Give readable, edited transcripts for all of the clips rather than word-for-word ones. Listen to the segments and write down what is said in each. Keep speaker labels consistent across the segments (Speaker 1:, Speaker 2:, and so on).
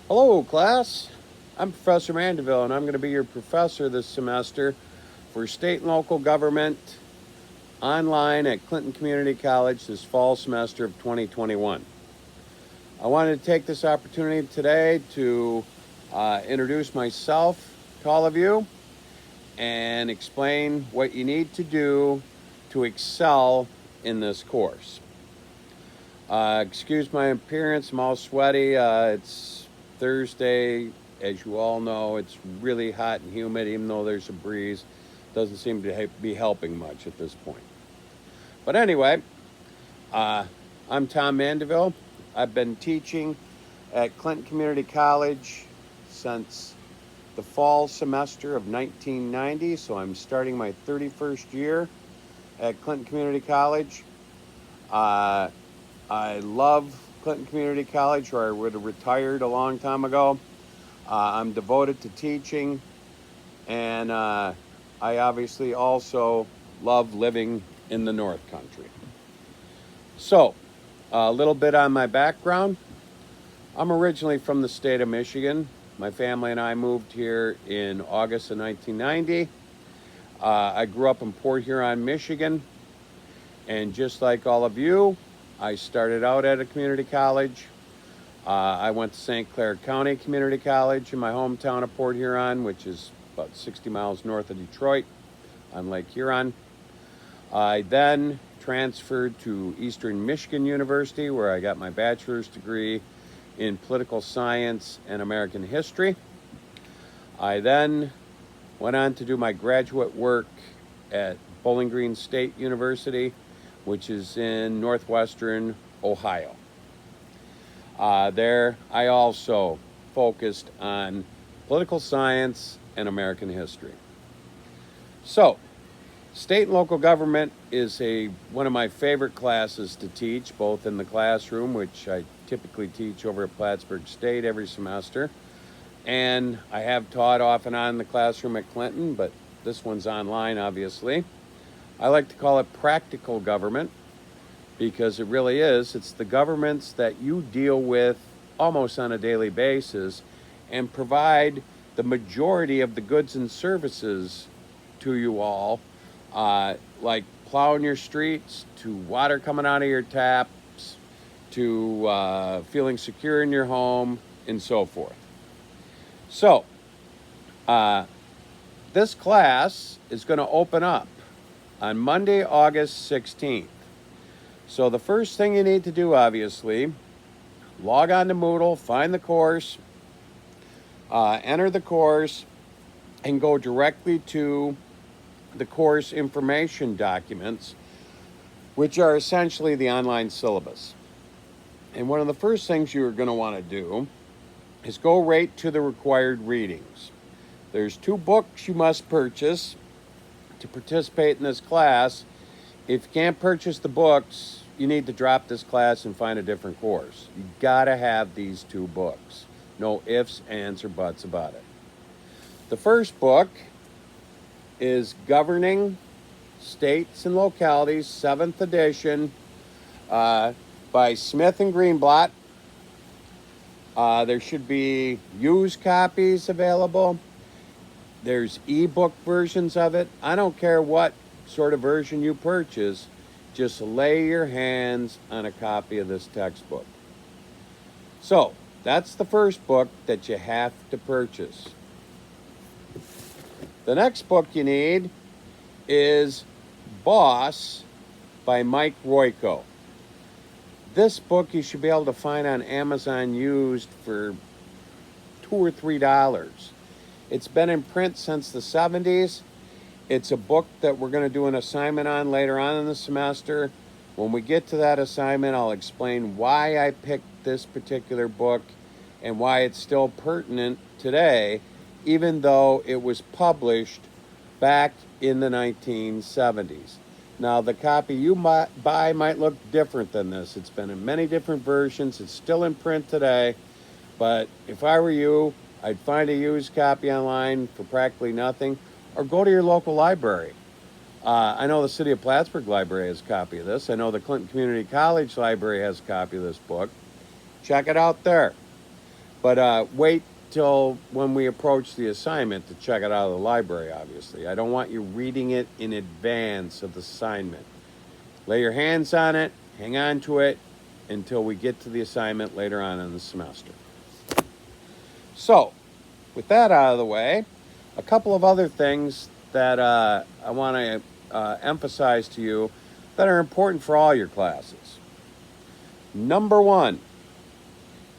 Speaker 1: Hello, class. I'm Professor Mandeville, and I'm going to be your professor this semester for state and local government online at Clinton Community College this fall semester of 2021. I wanted to take this opportunity today to introduce myself to all of you and explain what you need to do to excel in this course. Excuse my appearance, I'm all sweaty. It's Thursday. As you all know, it's really hot and humid, even though there's a breeze. Doesn't seem to be helping much at this point. But anyway, I'm Tom Mandeville. I've been teaching at Clinton Community College since the fall semester of 1990, so I'm starting my 31st year at Clinton Community College. I love Clinton Community College, or I would have retired a long time ago. I'm devoted to teaching, and I obviously also love living in the North Country. So, a little bit on my background. I'm originally from the state of Michigan. My family and I moved here in August of 1990. I grew up in Port Huron, Michigan, and just like all of you, I started out at a community college. I went to St. Clair County Community College in my hometown of Port Huron, which is about 60 miles north of Detroit on Lake Huron. I then transferred to Eastern Michigan University, where I got my bachelor's degree in political science and American history. I then went on to do my graduate work at Bowling Green State University, which is in northwestern Ohio. There, I also focused on political science and American history. So, state and local government is one of my favorite classes to teach, both in the classroom, which I typically teach over at Plattsburgh State every semester, and I have taught off and on in the classroom at Clinton, but this one's online, obviously. I like to call it practical government because it really is. It's the governments that you deal with almost on a daily basis and provide the majority of the goods and services to you all, like plowing your streets, to water coming out of your taps, to feeling secure in your home, and so forth. So, this class is going to open up on Monday, August 16th. So the first thing you need to do, obviously, log on to Moodle, find the course, enter the course, and go directly to the course information documents, which are essentially the online syllabus. And one of the first things you're going to want to do is go right to the required readings. There's 2 books you must purchase to participate in this class. If you can't purchase the books, you need to drop this class and find a different course. You gotta have these 2 books. No ifs, ands, or buts about it. The first book is Governing States and Localities, 7th edition, by Smith and Greenblatt. There should be used copies available. There's ebook versions of it. I don't care what sort of version you purchase, just lay your hands on a copy of this textbook. So, that's the first book that you have to purchase. The next book you need is Boss by Mike Royko. This book you should be able to find on Amazon used for $2 or $3. It's been in print since the 70s. It's a book that we're going to do an assignment on later on in the semester. When we get to that assignment, I'll explain why I picked this particular book and why it's still pertinent today, even though it was published back in the 1970s. Now, the copy you buy might look different than this. It's been in many different versions. It's still in print today. But if I were you, I'd find a used copy online for practically nothing, or go to your local library. I know the City of Plattsburgh Library has a copy of this. I know the Clinton Community College Library has a copy of this book. Check it out there. But wait till when we approach the assignment to check it out of the library, obviously. I don't want you reading it in advance of the assignment. Lay your hands on it, hang on to it until we get to the assignment later on in the semester. So, with that out of the way, a couple of other things that I want to emphasize to you that are important for all your classes. Number one,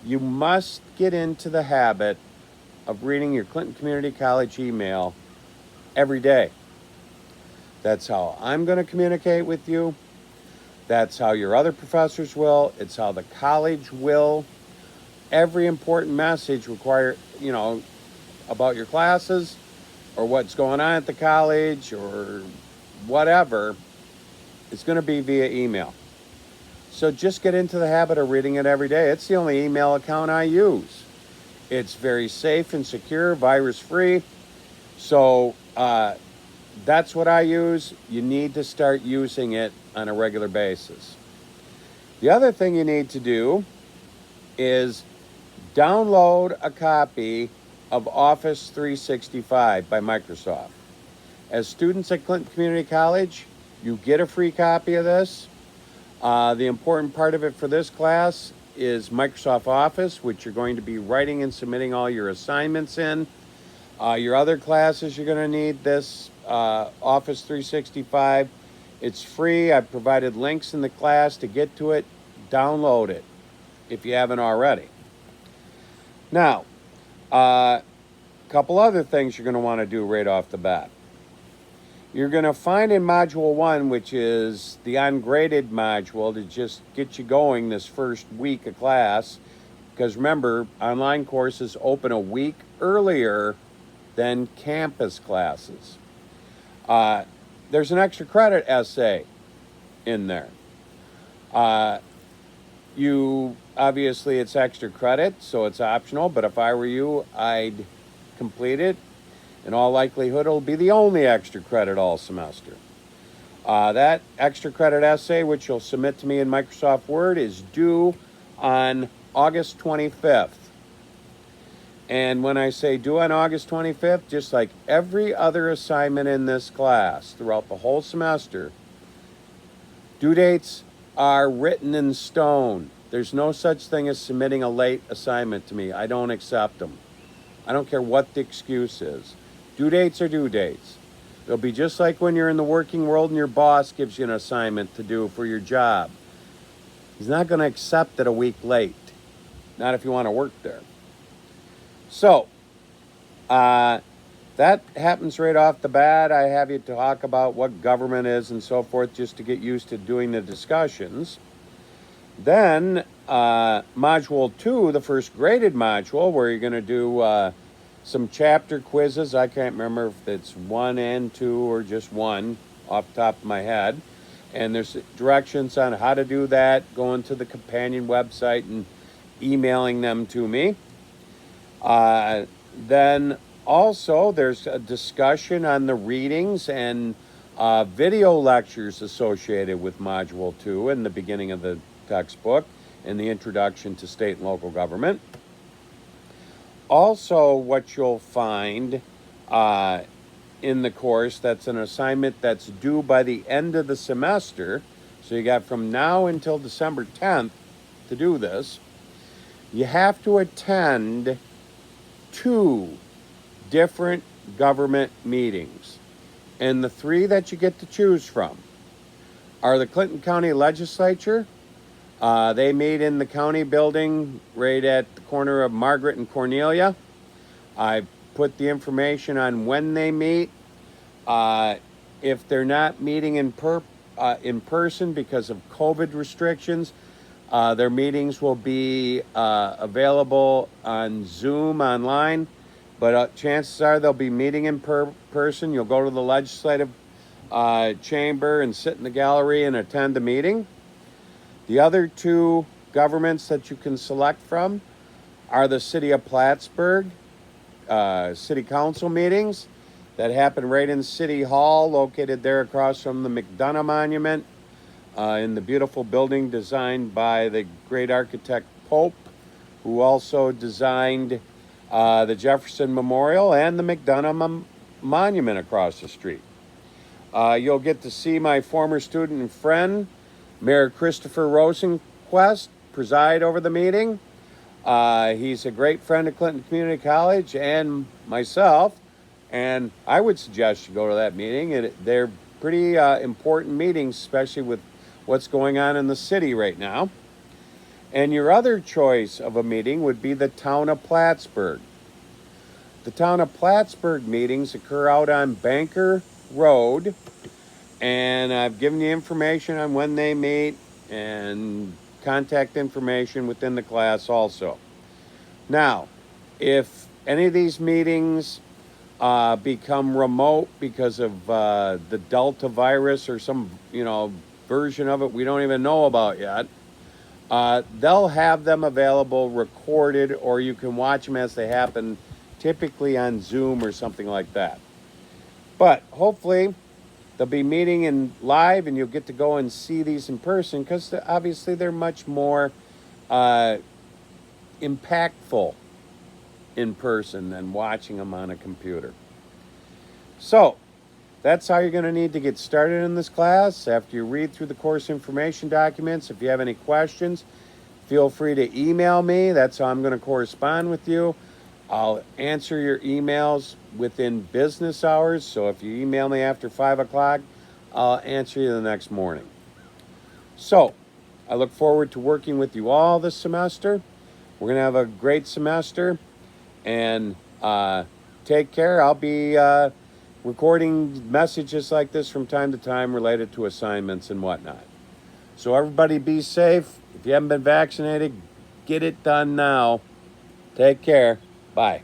Speaker 1: you must get into the habit of reading your Clinton Community College email every day. That's how I'm going to communicate with you. That's how your other professors will. It's how the college will. Every important message about your classes or what's going on at the college or whatever, is going to be via email. So just get into the habit of reading it every day. It's the only email account I use. It's very safe and secure, virus-free. So that's what I use. You need to start using it on a regular basis. The other thing you need to do is download a copy of Office 365 by Microsoft. As students at Clinton Community College, you get a free copy of this. The important part of it for this class is Microsoft Office, which you're going to be writing and submitting all your assignments in. Your other classes, you're going to need this Office 365. It's free. I've provided links in the class to get to it. Download it if you haven't already. Now, a couple other things you're going to want to do right off the bat. You're going to find in Module 1, which is the ungraded module to just get you going this first week of class, because remember, online courses open a week earlier than campus classes. There's an extra credit essay in there. Obviously it's extra credit, so it's optional, but if I were you, I'd complete it. In all likelihood, it'll be the only extra credit all semester. That extra credit essay, which you'll submit to me in Microsoft Word, is due on August 25th. And when I say due on August 25th, just like every other assignment in this class throughout the whole semester, due dates are written in stone. There's no such thing as submitting a late assignment to me. I don't accept them. I don't care what the excuse is. Due dates are due dates. It'll be just like when you're in the working world and your boss gives you an assignment to do for your job. He's not going to accept it a week late. Not if you want to work there. So, that happens right off the bat. I have you talk about what government is and so forth just to get used to doing the discussions. Then, Module 2, the first graded module, where you're going to do some chapter quizzes. I can't remember if it's 1 and 2 or just 1 off the top of my head. And there's directions on how to do that, going to the companion website and emailing them to me. Then also there's a discussion on the readings and video lectures associated with Module 2 in the beginning of the textbook and the introduction to state and local government. Also, what you'll find in the course, that's an assignment that's due by the end of the semester. So you got from now until December 10th to do this. You have to attend 2 different government meetings. And the 3 that you get to choose from are the Clinton County Legislature. They meet in the county building right at the corner of Margaret and Cornelia. I put the information on when they meet. If they're not meeting in person because of COVID restrictions, their meetings will be available on Zoom online. But chances are they'll be meeting in person. You'll go to the legislative chamber and sit in the gallery and attend the meeting. The other 2 governments that you can select from are the City of Plattsburgh City Council meetings that happen right in City Hall, located there across from the McDonough Monument, in the beautiful building designed by the great architect Pope, who also designed the Jefferson Memorial and the McDonough Monument across the street. You'll get to see my former student and friend, Mayor Christopher Rosenquist, preside over the meeting. He's a great friend of Clinton Community College and myself, and I would suggest you go to that meeting. They're pretty important meetings, especially with what's going on in the city right now. And your other choice of a meeting would be the Town of Plattsburgh. The Town of Plattsburgh meetings occur out on Banker Road, and I've given you information on when they meet and contact information within the class also. Now, if any of these meetings become remote because of the Delta virus or some version of it we don't even know about yet, they'll have them available recorded, or you can watch them as they happen, typically on Zoom or something like that. But hopefully they'll be meeting in live and you'll get to go and see these in person, because obviously they're much more impactful in person than watching them on a computer. So that's how you're going to need to get started in this class. After you read through the course information documents, if you have any questions, feel free to email me. That's how I'm going to correspond with you. I'll answer your emails within business hours. So if you email me after 5 o'clock, I'll answer you the next morning. So I look forward to working with you all this semester. We're going to have a great semester. And take care. I'll be recording messages like this from time to time related to assignments and whatnot. So everybody be safe. If you haven't been vaccinated, get it done now. Take care. Bye.